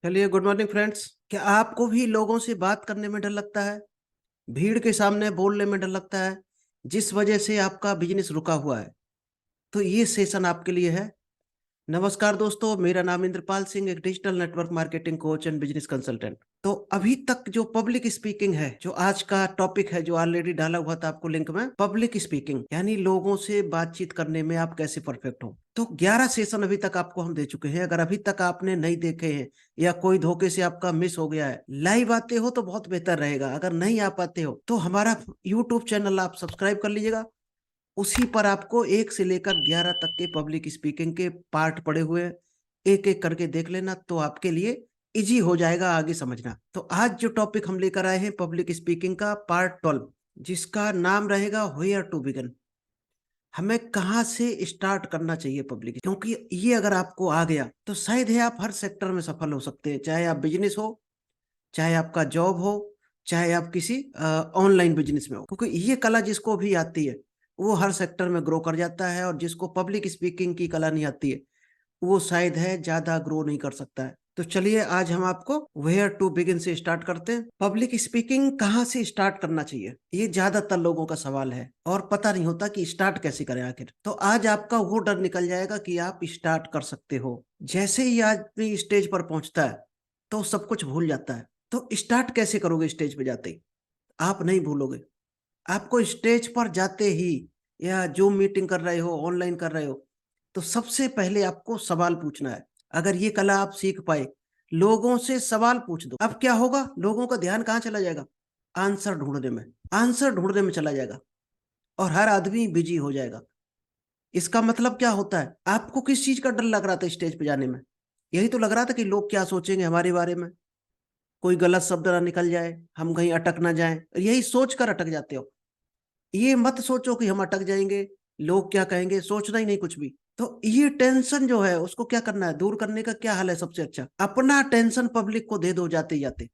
चलिए, good morning friends. क्या आपको भी लोगों से बात करने में डर लगता है? भीड़ के सामने बोलने में डर लगता है, जिस वजह से आपका बिजनेस रुका हुआ है? तो ये सेशन आपके लिए है। नमस्कार दोस्तों, मेरा नाम इंद्रपाल सिंह, एक digital network marketing coach and business consultant. तो अभी तक जो पब्लिक स्पीकिंग है, जो आज का टॉपिक है, जो ऑलरेडी डाला हुआ था आपको लिंक में, पब्लिक स्पीकिंग यानी लोगों से बातचीत करने में आप कैसे परफेक्ट हो। तो 11 सेशन अभी तक आपको हम दे चुके हैं। अगर अभी तक आपने नहीं देखे हैं या कोई धोखे से आपका मिस हो गया है, लाइव आते हो तो बहुत बेहतर रहेगा। अगर नहीं आ पाते हो तो हमारा यूट्यूब चैनल आप सब्सक्राइब कर लीजिएगा। उसी पर आपको 1 से लेकर 11 तक के पब्लिक स्पीकिंग के पार्ट पड़े हुए हैं। एक एक करके देख लेना, तो आपके लिए इजी हो जाएगा आगे समझना। तो आज जो टॉपिक हम लेकर आए हैं पब्लिक स्पीकिंग का पार्ट 12, जिसका नाम रहेगा वेयर टू बिगिन। हमें कहाँ से स्टार्ट करना चाहिए पब्लिक, क्योंकि ये अगर आपको आ गया तो शायद है आप हर सेक्टर में सफल हो सकते हैं। चाहे आप बिजनेस हो, चाहे आपका जॉब हो, चाहे आप किसी ऑनलाइन बिजनेस में हो, क्योंकि ये कला जिसको भी आती है वो हर सेक्टर में ग्रो कर जाता है। और जिसको पब्लिक स्पीकिंग की कला नहीं आती है वो शायद है ज्यादा ग्रो नहीं कर सकता है। तो चलिए, आज हम आपको वेयर टू बिगिन से स्टार्ट करते हैं। पब्लिक स्पीकिंग कहाँ से स्टार्ट करना चाहिए, ये ज्यादातर लोगों का सवाल है और पता नहीं होता कि स्टार्ट कैसे करें आखिर। तो आज आपका वो डर निकल जाएगा कि आप स्टार्ट कर सकते हो। जैसे ही आदमी स्टेज पर पहुंचता है तो सब कुछ भूल जाता है। तो स्टार्ट कैसे करोगे? स्टेज पे जाते ही आप नहीं भूलोगे। आपको स्टेज पर जाते ही, या जूम मीटिंग कर रहे हो, ऑनलाइन कर रहे हो, तो सबसे पहले आपको सवाल पूछना है। अगर ये कला आप सीख पाए, लोगों से सवाल पूछ दो, अब क्या होगा? लोगों का ध्यान कहाँ चला जाएगा? आंसर ढूंढने में। आंसर ढूंढने में चला जाएगा और हर आदमी बिजी हो जाएगा। इसका मतलब क्या होता है? आपको किस चीज का डर लग रहा था स्टेज पे जाने में? यही तो लग रहा था कि लोग क्या सोचेंगे हमारे बारे में, कोई गलत शब्द ना निकल जाए, हम कहीं अटक ना जाएं। यही सोच कर अटक जाते हो। ये मत सोचो कि हम अटक जाएंगे, लोग क्या कहेंगे, सोचना ही नहीं कुछ भी। तो ये टेंशन जो है उसको क्या करना है? दूर करने का क्या हल है? सबसे अच्छा, अपना टेंशन पब्लिक को दे दो जाते जाते।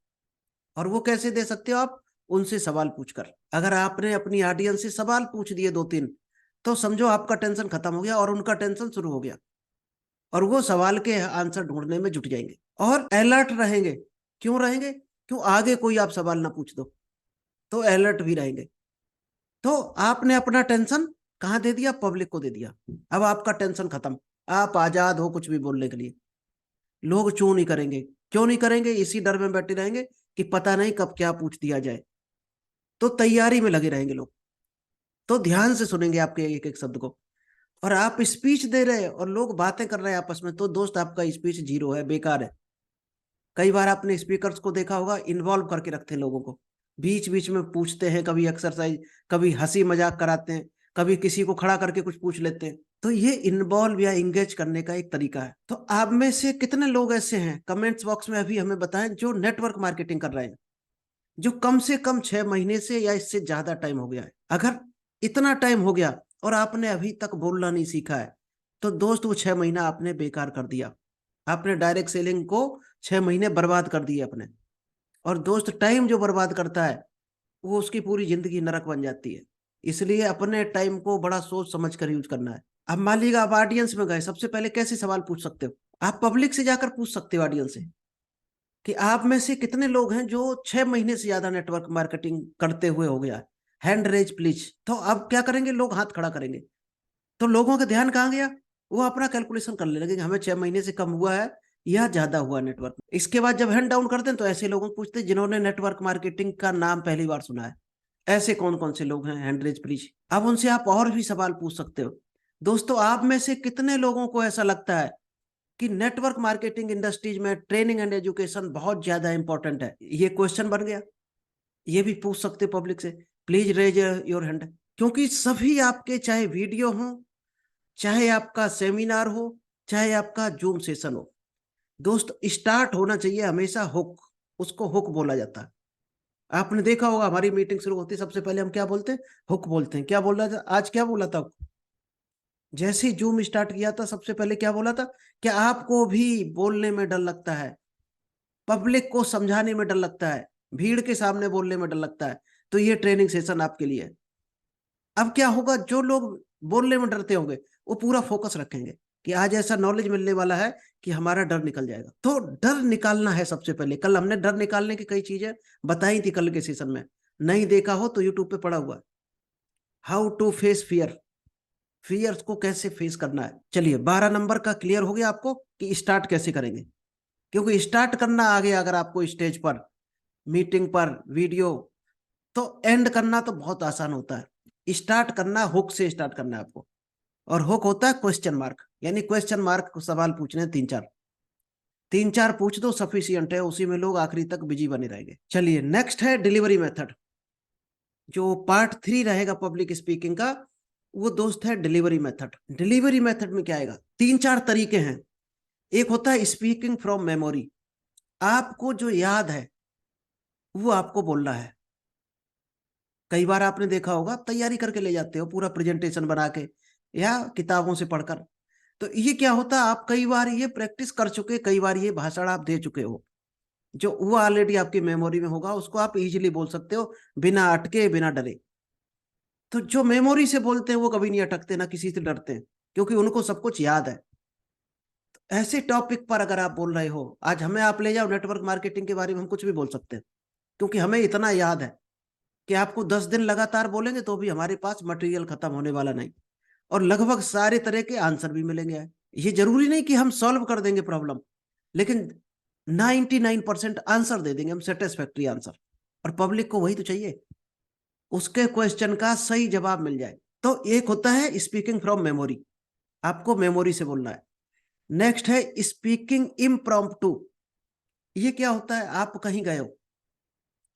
और वो कैसे दे सकते हो आप? उनसे सवाल पूछकर। अगर आपने अपनी ऑडियंस से सवाल पूछ दिए 2-3, तो समझो आपका टेंशन खत्म हो गया और उनका टेंशन शुरू हो गया। और वो सवाल के आंसर ढूंढने में जुट जाएंगे और अलर्ट रहेंगे। क्यों रहेंगे? क्यों? आगे कोई आप सवाल ना पूछ दो तो अलर्ट भी रहेंगे। तो आपने अपना टेंशन कहाँ दे दिया? पब्लिक को दे दिया। अब आपका टेंशन खत्म, आप आजाद हो कुछ भी बोलने के लिए। लोग चू नहीं करेंगे। क्यों नहीं करेंगे? इसी डर में बैठे रहेंगे कि पता नहीं कब क्या पूछ दिया जाए। तो तैयारी में लगे रहेंगे लोग। तो ध्यान से सुनेंगे आपके एक एक शब्द को। और आप स्पीच दे रहे हैं और लोग बातें कर रहे हैं आपस में, तो दोस्त आपका स्पीच जीरो है, बेकार है। कई बार आपने स्पीकर्स को देखा होगा, इन्वॉल्व करके रखते हैं लोगों को। बीच बीच में पूछते हैं, कभी एक्सरसाइज, कभी हंसी मजाक कराते हैं, कभी किसी को खड़ा करके कुछ पूछ लेते हैं। तो ये इन्वॉल्व या इंगेज करने का एक तरीका है। तो आप में से कितने लोग ऐसे हैं, कमेंट्स बॉक्स में अभी हमें बताएं, जो नेटवर्क मार्केटिंग कर रहे हैं, जो कम से कम 6 महीने से या इससे ज्यादा टाइम हो गया है। अगर इतना टाइम हो गया और आपने अभी तक बोलना नहीं सीखा है, तो दोस्त वो 6 महीना आपने बेकार कर दिया। आपने डायरेक्ट सेलिंग को 6 महीने बर्बाद कर दिए अपने। और दोस्त टाइम जो बर्बाद करता है वो उसकी पूरी जिंदगी नरक बन जाती है। इसलिए अपने टाइम को बड़ा सोच समझ कर यूज करना है। अब मान लीजिए आप ऑडियंस में गए, सबसे पहले कैसे सवाल पूछ सकते हो? आप पब्लिक से जाकर पूछ सकते हो ऑडियंस से कि आप में से कितने लोग हैं जो 6 महीने से ज्यादा नेटवर्क मार्केटिंग करते हुए हो गया। Hand raise please. तो अब क्या करेंगे? लोग हाथ खड़ा करेंगे। तो लोगों का ध्यान कहाँ गया? वो अपना कैलकुलेशन करने लगे कि हमें 6 महीने से कम हुआ है या ज्यादा हुआ नेटवर्क। इसके बाद जब हैंड डाउन करते हैं तो ऐसे लोगों को पूछते हैं जिन्होंने नेटवर्क मार्केटिंग का नाम पहली बार सुना है। ऐसे कौन कौन से लोग हैं? Hand raise please. अब उनसे आप और भी सवाल पूछ सकते हो। दोस्तों, आप में से कितने लोगों को ऐसा लगता है कि नेटवर्क मार्केटिंग इंडस्ट्रीज में ट्रेनिंग एंड एजुकेशन बहुत ज्यादा इंपॉर्टेंट है? ये क्वेश्चन बन गया। ये भी पूछ सकते पब्लिक से, प्लीज रेज योर हैंड। क्योंकि सभी आपके, चाहे वीडियो हो, चाहे आपका सेमिनार हो, चाहे आपका जूम सेशन हो, दोस्त स्टार्ट होना चाहिए हमेशा हुक। उसको हुक बोला जाता है। आपने देखा होगा, हमारी मीटिंग शुरू होती है सबसे पहले हम क्या बोलते हैं? हुक बोलते हैं। क्या बोल रहा था आज? क्या बोला था? जैसे ही जूम स्टार्ट किया था सबसे पहले क्या बोला था? क्या आपको भी बोलने में डर लगता है? पब्लिक को समझाने में डर लगता है? भीड़ के सामने बोलने में डर लगता है? तो ये ट्रेनिंग सेशन आपके लिए है। अब क्या होगा? जो लोग बोलने में डरते होंगे वो पूरा फोकस रखेंगे कि आज ऐसा नॉलेज मिलने वाला है कि हमारा डर निकल जाएगा। तो डर निकालना है सबसे पहले। कल हमने डर निकालने की कई चीजें बताई थी कल के सेशन में, नहीं देखा हो तो यूट्यूब पे पड़ा हुआ है, how to face fear, fear को कैसे फेस करना है। चलिए 12 नंबर का क्लियर हो गया आपको कि स्टार्ट कैसे करेंगे, क्योंकि स्टार्ट करना आ गया अगर आपको स्टेज पर, मीटिंग पर, वीडियो, तो एंड करना तो बहुत आसान होता है। स्टार्ट करना हुक से स्टार्ट करना है आपको, और हुक होता है क्वेश्चन मार्क, यानी क्वेश्चन मार्क को सवाल पूछने हैं तीन चार पूछ दो सफिशियंट है, उसी में लोग आखिरी तक बिजी बने रहेंगे। चलिए नेक्स्ट है डिलीवरी मेथड, जो पार्ट 3 रहेगा पब्लिक स्पीकिंग का, वो दोस्त है डिलीवरी मेथड। डिलीवरी मेथड में क्या आएगा, 3-4 तरीके हैं। एक होता है स्पीकिंग फ्रॉम मेमोरी, आपको जो याद है वो आपको बोलना है। कई बार आपने देखा होगा तैयारी करके ले जाते हो पूरा प्रेजेंटेशन बना के या किताबों से पढ़कर, तो ये क्या होता है, आप कई बार ये प्रैक्टिस कर चुके, कई बार ये भाषण आप दे चुके हो, जो वो ऑलरेडी आपकी मेमोरी में होगा, उसको आप इजीली बोल सकते हो बिना अटके बिना डरे। तो जो मेमोरी से बोलते हैं वो कभी नहीं अटकते, ना किसी से डरते हैं, क्योंकि उनको सब कुछ याद है। ऐसे टॉपिक पर अगर आप बोल रहे हो, आज हमें आप ले जाओ नेटवर्क मार्केटिंग के बारे में, हम कुछ भी बोल सकते हैं, क्योंकि हमें इतना याद है कि आपको 10 दिन लगातार बोलेंगे तो भी हमारे पास मटेरियल खत्म होने वाला नहीं, और लगभग सारे तरह के आंसर भी मिलेंगे। ये जरूरी नहीं कि हम सॉल्व कर देंगे प्रॉब्लम, लेकिन 99% आंसर दे देंगे हम, सेटिस्फैक्ट्री आंसर, और पब्लिक को वही तो चाहिए, उसके क्वेश्चन का सही जवाब मिल जाए। तो एक होता है स्पीकिंग फ्रॉम मेमोरी, आपको मेमोरी से बोलना है। नेक्स्ट है स्पीकिंग इम्प्रॉम्प्टू, ये क्या होता है, आप कहीं गए हो,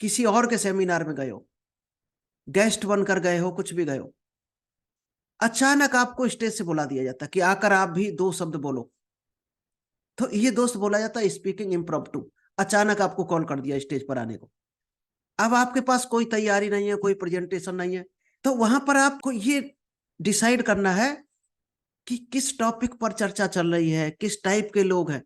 किसी और के सेमिनार में गए हो, गेस्ट बनकर गए हो, कुछ भी गए हो, अचानक आपको स्टेज से बुला दिया जाता है कि आकर आप भी 2 शब्द बोलो, तो ये दोस्त बोला जाता है स्पीकिंग इम्प्रॉम्प्टू। अचानक आपको कॉल कर दिया स्टेज पर आने को, अब आपके पास कोई तैयारी नहीं है, कोई प्रेजेंटेशन नहीं है, तो वहां पर आपको ये डिसाइड करना है कि किस टॉपिक पर चर्चा चल रही है, किस टाइप के लोग हैं,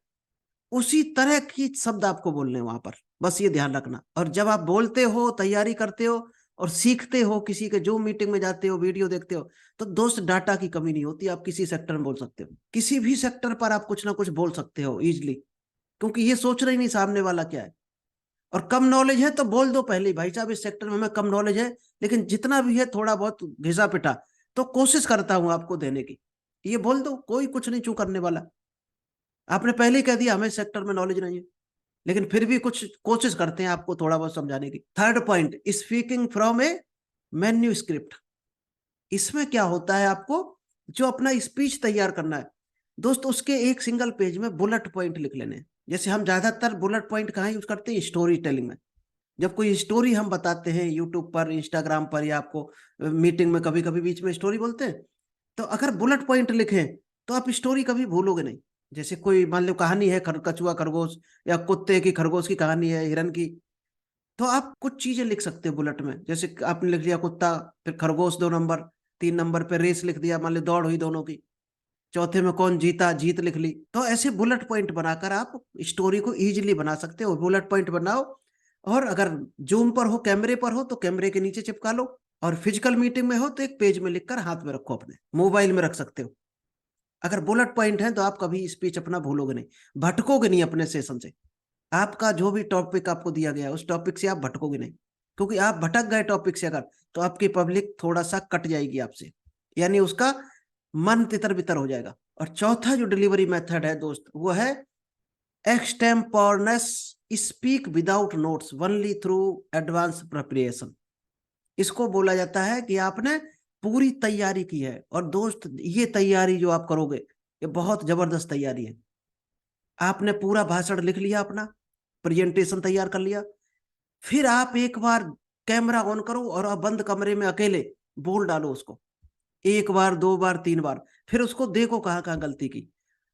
उसी तरह की शब्द आपको बोलने हैं वहां पर, बस ये ध्यान रखना। और जब आप बोलते हो, तैयारी करते हो और सीखते हो, किसी के जो मीटिंग में जाते हो, वीडियो देखते हो, तो दोस्त डाटा की कमी नहीं होती, आप किसी सेक्टर में बोल सकते हो, किसी भी सेक्टर पर आप कुछ ना कुछ बोल सकते हो इजिली, क्योंकि ये सोच रहे नहीं सामने वाला क्या है। और कम नॉलेज है तो बोल दो पहले ही, भाई साहब इस सेक्टर में हमें कम नॉलेज है, लेकिन जितना भी है थोड़ा बहुत घिसा पिटा तो कोशिश करता हूं आपको देने की, ये बोल दो, कोई कुछ नहीं चू करने वाला। आपने पहले ही कह दिया हमें सेक्टर में नॉलेज नहीं है, लेकिन फिर भी कुछ कोशिश करते हैं आपको थोड़ा बहुत समझाने की। Third point, speaking from A menu script, इसमें क्या होता है, आपको जो अपना स्पीच तैयार करना है दोस्त, उसके एक सिंगल पेज में बुलेट पॉइंट लिख लेने हैं। जैसे हम ज्यादातर बुलेट पॉइंट कहाँ यूज करते हैं, स्टोरी टेलिंग में, जब कोई स्टोरी हम बताते हैं यूट्यूब पर, इंस्टाग्राम पर, या आपको मीटिंग में कभी कभी बीच में स्टोरी बोलते हैं, तो अगर बुलेट पॉइंट लिखें तो आप स्टोरी कभी भूलोगे नहीं। जैसे कोई मान लो कहानी है, कछुआ खरगोश, या कुत्ते की खरगोश की कहानी है, हिरन की, तो आप कुछ चीजें लिख सकते हो बुलेट में। जैसे आपने लिख दिया कुत्ता, फिर खरगोश 2 नंबर, 3 नंबर पे रेस लिख दिया, मान लो दौड़ हुई दोनों की, चौथे में कौन जीता, जीत लिख ली। तो ऐसे बुलेट पॉइंट बनाकर आप स्टोरी को इजीली बना सकते हो। बुलेट पॉइंट बनाओ, और अगर जूम पर हो, कैमरे पर हो, तो कैमरे के नीचे चिपका लो, और फिजिकल मीटिंग में हो तो एक पेज में लिखकर हाथ में रखो, अपने मोबाइल में रख सकते हो। अगर बुलेट पॉइंट है तो आप कभी स्पीच अपना भूलोगे नहीं, भटकोगे नहीं अपने सेशन से। आपका जो भी टॉपिक आपको दिया गया है उस टॉपिक से आप भटकोगे नहीं, क्योंकि आप भटक गए टॉपिक से अगर, तो आपकी पब्लिक थोड़ा सा कट जाएगी आपसे, यानी उसका मन तितर बितर हो जाएगा। और चौथा जो डिलीवरी मेथड है दोस्त, वो है extemporaneous speak without notes only through advance preparation. इसको बोला जाता है कि आपने पूरी तैयारी की है, और दोस्त ये तैयारी जो आप करोगे ये बहुत जबरदस्त तैयारी है। आपने पूरा भाषण लिख लिया, अपना प्रेजेंटेशन तैयार कर लिया, फिर आप एक बार कैमरा ऑन करो और आप बंद कमरे में अकेले बोल डालो उसको, 1 बार 2 बार 3 बार, फिर उसको देखो कहाँ कहाँ गलती की,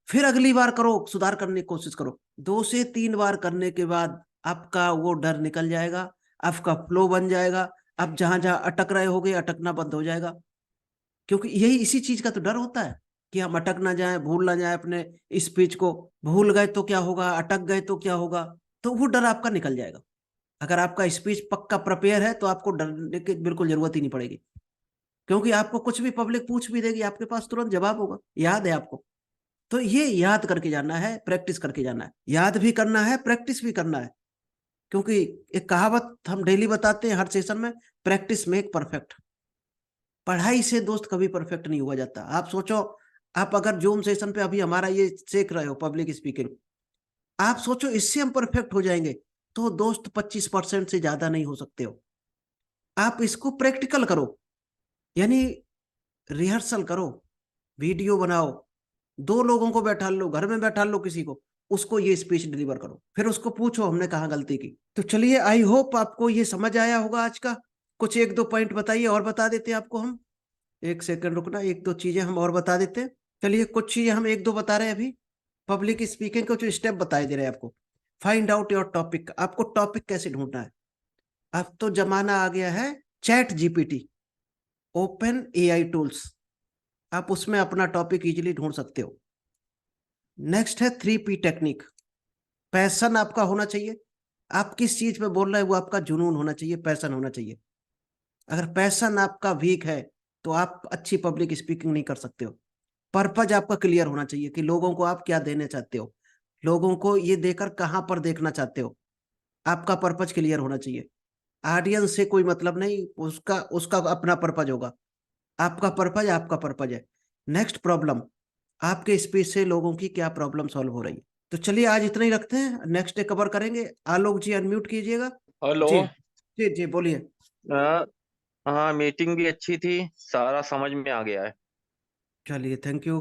फिर अगली बार करो, सुधार करने की कोशिश करो। 2 से 3 बार करने के बाद आपका वो डर निकल जाएगा, आपका फ्लो बन जाएगा, आप जहां जहां अटक रहे होगे अटकना बंद हो जाएगा। क्योंकि यही इसी चीज का तो डर होता है कि हम अटक ना जाए, भूल ना जाए अपने स्पीच को, भूल गए तो क्या होगा, अटक गए तो क्या होगा, तो वो डर आपका निकल जाएगा। अगर आपका स्पीच पक्का प्रिपेयर है तो आपको डरने की बिल्कुल जरूरत ही नहीं पड़ेगी, क्योंकि आपको कुछ भी पब्लिक पूछ भी देगी, आपके पास तुरंत जवाब होगा, याद है आपको। तो ये याद करके जाना है, प्रैक्टिस करके जाना है, याद भी करना है, प्रैक्टिस भी करना है। क्योंकि एक कहावत हम डेली बताते हैं हर सेशन में, प्रैक्टिस मेक परफेक्ट। पढ़ाई से दोस्त कभी परफेक्ट नहीं हुआ जाता। आप सोचो, आप अगर जूम सेशन पे अभी हमारा ये सीख रहे हो पब्लिक स्पीकिंग, आप सोचो इससे हम परफेक्ट हो जाएंगे, तो दोस्त 25% से ज्यादा नहीं हो सकते हो। आप इसको प्रैक्टिकल करो, यानी रिहर्सल करो, वीडियो बनाओ, 2 लोगों को बैठा लो, घर में बैठा लो किसी को, उसको ये स्पीच डिलीवर करो, फिर उसको पूछो हमने कहाँ गलती की। तो चलिए, आई होप आपको ये समझ आया होगा आज का। कुछ 1-2 पॉइंट बताइए और बता देते हैं आपको हम। 1 सेकंड रुकना, 1-2 चीजें हम और बता देते हैं। चलिए, कुछ चीजें हम 1-2 बता रहे हैं अभी। पब्लिक स्पीकिंग को जो स्टेप बताए दे रहे हैं आपको। फाइंड आउट योर टॉपिक, आपको टॉपिक कैसे ढूंढना है। अब तो जमाना आ गया है chat GPT, open AI tools, आप उसमें अपना टॉपिक इजीली ढूंढ सकते हो। नेक्स्ट है 3P टेक्निक। पैशन आपका होना चाहिए, आप किस चीज पे बोल रहे हैं वो आपका जुनून होना चाहिए, पैशन होना चाहिए। अगर पैशन आपका वीक है तो आप अच्छी पब्लिक स्पीकिंग नहीं कर सकते हो। पर्पज आपका क्लियर होना चाहिए कि लोगों को आप क्या देने चाहते हो, लोगों को ये देकर कहां पर देखना चाहते हो, आपका पर्पज क्लियर होना चाहिए। ऑडियंस से कोई मतलब नहीं, उसका उसका अपना पर्पज होगा, आपका पर्पज है। नेक्स्ट, प्रॉब्लम, आपके स्पीच से लोगों की क्या प्रॉब्लम सॉल्व हो रही है। तो चलिए आज इतना ही रखते हैं, नेक्स्ट डे कवर करेंगे। आलोक जी अनम्यूट कीजिएगा। हेलो। जी जी जी बोलिए। हाँ, मीटिंग भी अच्छी थी, सारा समझ में आ गया है। चलिए, थैंक यू।